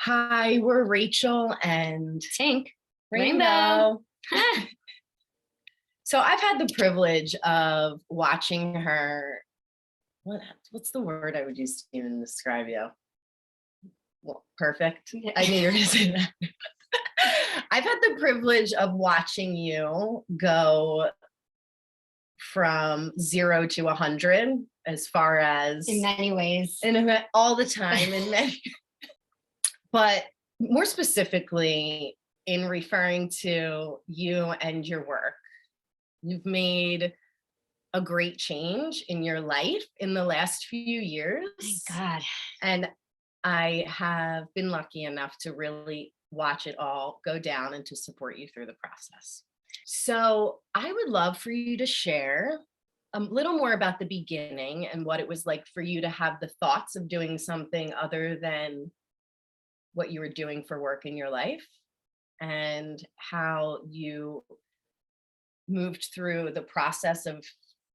Hi, we're Rachel and Tink. Rainbow. So I've had the privilege of watching her. What's the word I would use to even describe you? Well, perfect. I knew you were going to say that. I've had the privilege of watching you go from 0 to 100 as far as In many ways. all the time in many, but more specifically in referring to you and your work. You've made a great change in your life in the last few years. Thank God. And I have been lucky enough to really watch it all go down and to support you through the process. So I would love for you to share a little more about the beginning and what it was like for you to have the thoughts of doing something other than what you were doing for work in your life, and how you moved through the process of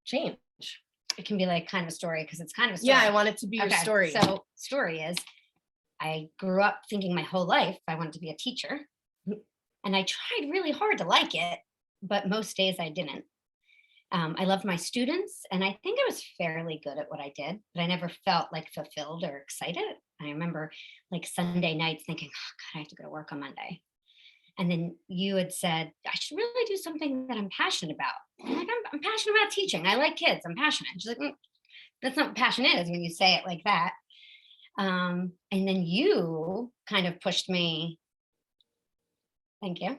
change. It can be like kind of a story because it's kind of a story. Yeah, I want it to be your story. So story is I grew up thinking my whole life I wanted to be a teacher. And I tried really hard to like it, but most days I didn't. I loved my students and I think I was fairly good at what I did, but I never felt like fulfilled or excited. I remember like Sunday nights thinking, oh God, I have to go to work on Monday. And then you had said, I should really do something that I'm passionate about. I'm like, I'm passionate about teaching. I like kids. I'm passionate. She's like, that's not what passion is when you say it like that. And then you kind of pushed me. Thank you.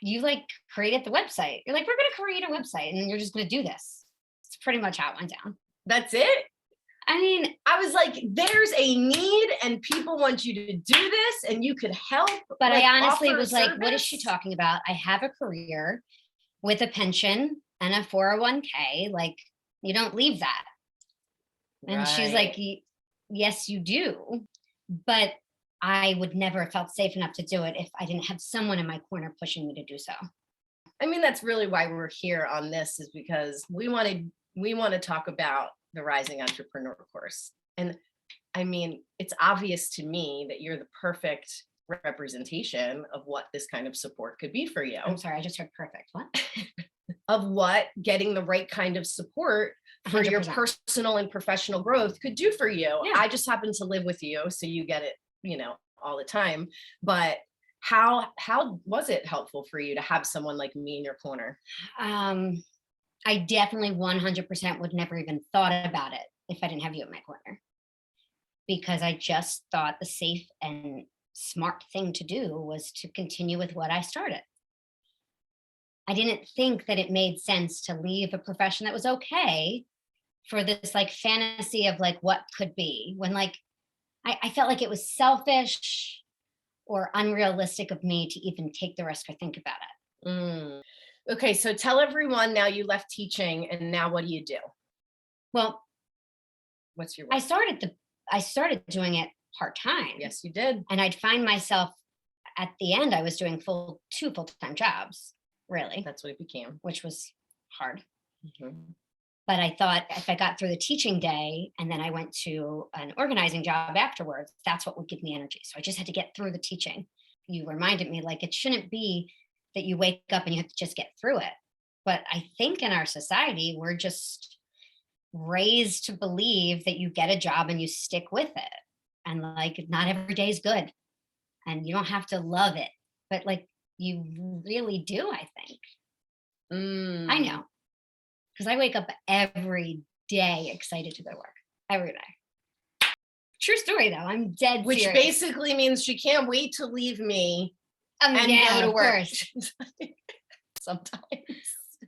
You like created the website. You're like, we're going to create a website and then you're just going to do this. It's pretty much how it went down. That's it? I mean, I was like, there's a need and people want you to do this and you could help. But like, I honestly was service. like, what is she talking about? I have a career with a pension and a 401k. Like, you don't leave that. And she's like, yes, you do. But I would never have felt safe enough to do it if I didn't have someone in my corner pushing me to do so. I mean, that's really why we're here on this, is because we want to talk about the Rising Entrepreneur course. And I mean, it's obvious to me that you're the perfect representation of what this kind of support could be for you. I'm sorry, I just heard perfect. What? Of what getting the right kind of support for 100%. your personal and professional growth could do for you. Yeah. I just happen to live with you, so you get it, all the time. But how was it helpful for you to have someone like me in your corner? I definitely 100% would never even thought about it if I didn't have you in my corner, because I just thought the safe and smart thing to do was to continue with what I started. I didn't think that it made sense to leave a profession that was okay for this like fantasy of like what could be, when like I felt like it was selfish or unrealistic of me to even take the risk or think about it. Okay, so tell everyone, now you left teaching and now what do you do? Well, what's your work? I started doing it part-time. Yes, you did. And I'd find myself at the end, I was doing two full-time jobs, really. That's what it became. Which was hard. Mm-hmm. But I thought if I got through the teaching day and then I went to an organizing job afterwards, that's what would give me energy. So I just had to get through the teaching. You reminded me, like, it shouldn't be that you wake up and you have to just get through it. But I think in our society, we're just raised to believe that you get a job and you stick with it. And like, not every day is good. And you don't have to love it. But like, you really do, I think. I know. Because I wake up every day excited to go to work. Every day. True story, though. I'm dead Which serious. basically means she can't wait to leave me and yeah, go to work. Sometimes.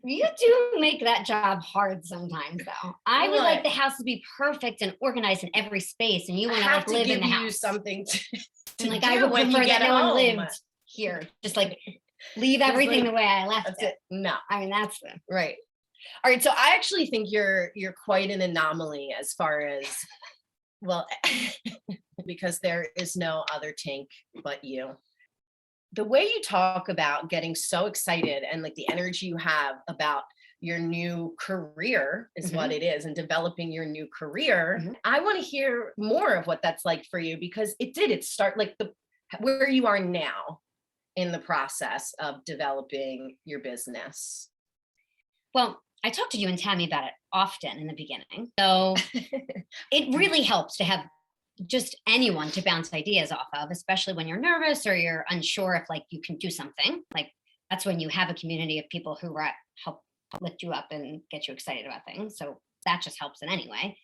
You do make that job hard sometimes, though. I would like the house to be perfect and organized in every space, and you want to like live in the house. You something to like do I would when prefer you get that no home. one lived here. Just like leave everything the way I left it. No, I mean that's the right. All right, so I actually think you're quite an anomaly as far as, well, because there is no other Tink but you. The way you talk about getting so excited and like the energy you have about your new career is what it is, and developing your new career. I want to hear more of what that's like for you, because it start like where you are now in the process of developing your business? Well, I talk to you and Tammy about it often in the beginning. So it really helps to have just anyone to bounce ideas off of, especially when you're nervous or you're unsure if like you can do something. Like that's when you have a community of people who help lift you up and get you excited about things. So that just helps in any way.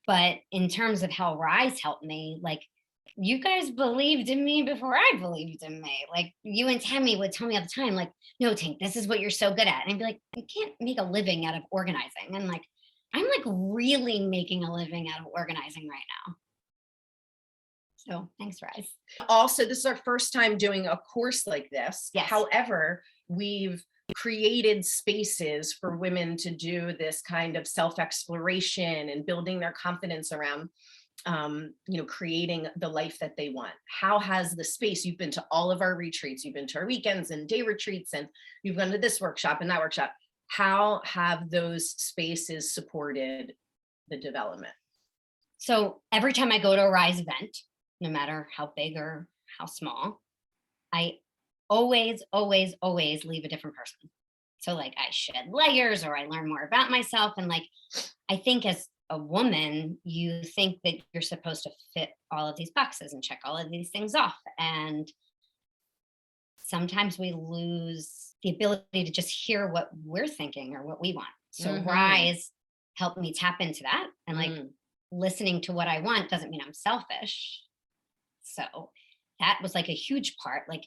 But in terms of how Rise helped me, like you guys believed in me before I believed in me. Like you and Tammy would tell me all the time, like, no, Tink, this is what you're so good at. And I'd be like, I can't make a living out of organizing. And like, I'm like really making a living out of organizing right now. So thanks, Rise. Also, this is our first time doing a course like this. Yes. However, we've created spaces for women to do this kind of self-exploration and building their confidence around creating the life that they want. How has the space, you've been to all of our retreats, you've been to our weekends and day retreats, and you've gone to this workshop and that workshop. How have those spaces supported the development? So every time I go to a Rise event, no matter how big or how small, I always, always, always leave a different person. So like I shed layers or I learn more about myself. And like, I think as a woman, you think that you're supposed to fit all of these boxes and check all of these things off. And sometimes we lose the ability to just hear what we're thinking or what we want. So Rise helped me tap into that. And like listening to what I want doesn't mean I'm selfish. So that was like a huge part. Like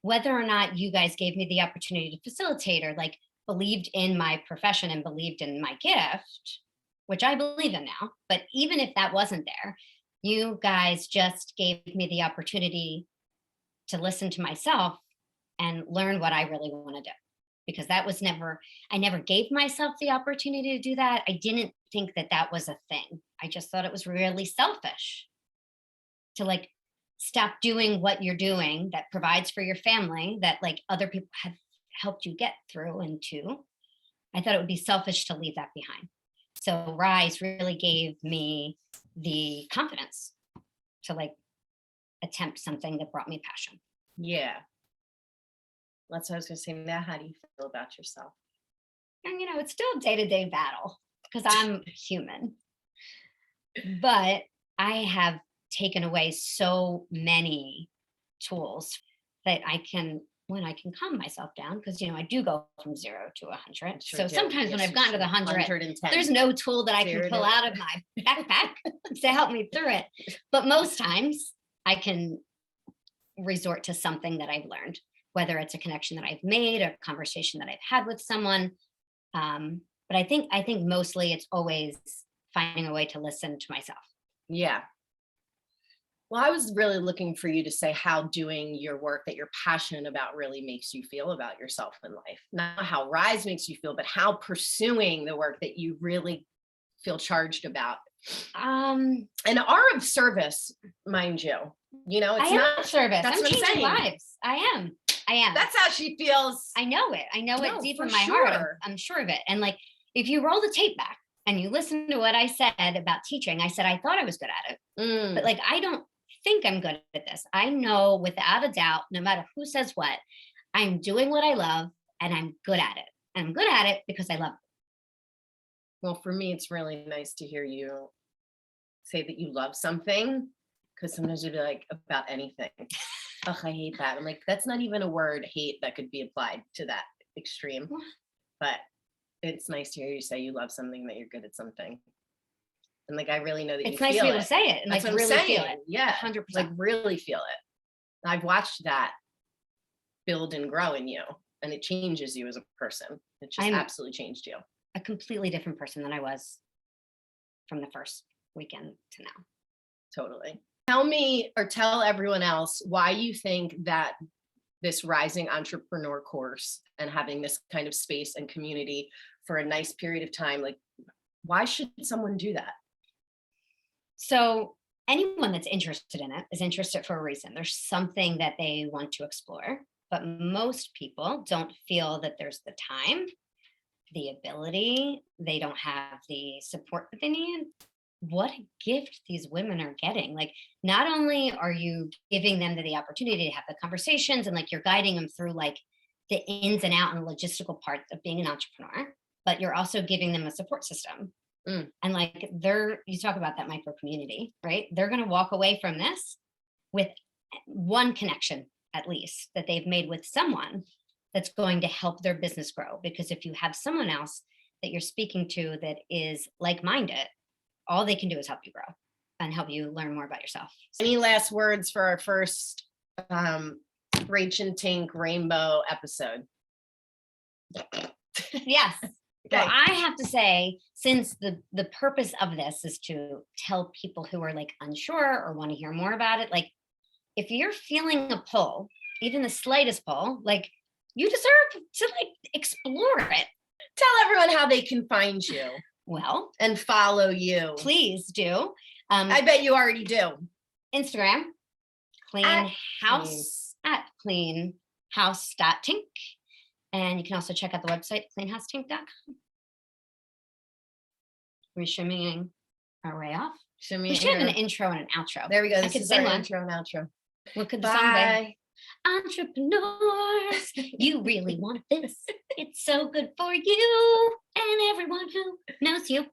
whether or not you guys gave me the opportunity to facilitate or like believed in my profession and believed in my gift, which I believe in now, but even if that wasn't there, you guys just gave me the opportunity to listen to myself and learn what I really want to do. Because that was I never gave myself the opportunity to do that. I didn't think that that was a thing. I just thought it was really selfish to like stop doing what you're doing that provides for your family that like other people have helped you get through and to. I thought it would be selfish to leave that behind. So Rise really gave me the confidence to like attempt something that brought me passion. Yeah. That's what I was going to say. Now, how do you feel about yourself? And, it's still a day-to-day battle because I'm human. But I have taken away so many tools that I can calm myself down because, I do go from 0 to 100. Sure so do. sometimes when Yes, I've gotten to the 100, 110. there's no tool that I 0 can pull to- out of my backpack to help me through it. But most times I can resort to something that I've learned, whether it's a connection that I've made or a conversation that I've had with someone. But I think mostly it's always finding a way to listen to myself. Yeah. Well, I was really looking for you to say how doing your work that you're passionate about really makes you feel about yourself in life. Not how Rise makes you feel, but how pursuing the work that you really feel charged about. And are of service, mind you. It's not of service. That's I'm what I'm changing saying. lives. I am. That's how she feels. I know it. I know No, it deep for in my heart. sure. I'm sure of it. And like, if you roll the tape back and you listen to what I said about teaching, I said I thought I was good at it, but like I don't think I'm good at this. I know without a doubt, no matter who says what, I'm doing what I love and I'm good at it. And I'm good at it because I love it. Well, for me, it's really nice to hear you say that you love something, because sometimes you'd be like, about anything. Oh, I hate that. I'm like, that's not even a word, hate, that could be applied to that extreme. But it's nice to hear you say you love something, that you're good at something. And like, I really know that It's you nice to feel be able it. to say it and That's like what I'm really saying. feel it. Yeah. 100%. Like really feel it. I've watched that build and grow in you, and it changes you as a person. It just absolutely changed you. A completely different person than I was from the first weekend to now. Totally. Tell me, or tell everyone else, why you think that this Rising Entrepreneur course and having this kind of space and community for a nice period of time, like, why should someone do that? So anyone that's interested in it is interested for a reason. There's something that they want to explore, but most people don't feel that there's the time, the ability, they don't have the support that they need, what a gift these women are getting. Like, not only are you giving them the opportunity to have the conversations and like you're guiding them through like the ins and out and logistical parts of being an entrepreneur, but you're also giving them a support system. And like you talk about that micro community, right? They're going to walk away from this with one connection at least that they've made with someone that's going to help their business grow. Because if you have someone else that you're speaking to that is like-minded, all they can do is help you grow and help you learn more about yourself. Any last words for our first Rach and Tink Rainbow episode? Yes. Okay. Well, I have to say, since the purpose of this is to tell people who are like unsure or want to hear more about it, like if you're feeling a pull, even the slightest pull, like you deserve to like explore it. Tell everyone how they can find you. Well, and follow you. Please do. I bet you already do. Instagram, clean house at cleanhouse.tink. And you can also check out the website, cleanhousetink.com. We're shimmying our way off. We should have an intro and an outro. There we go. This is our one. intro and outro. What could the song be? Entrepreneurs, you really want this. It's so good for you and everyone who knows you.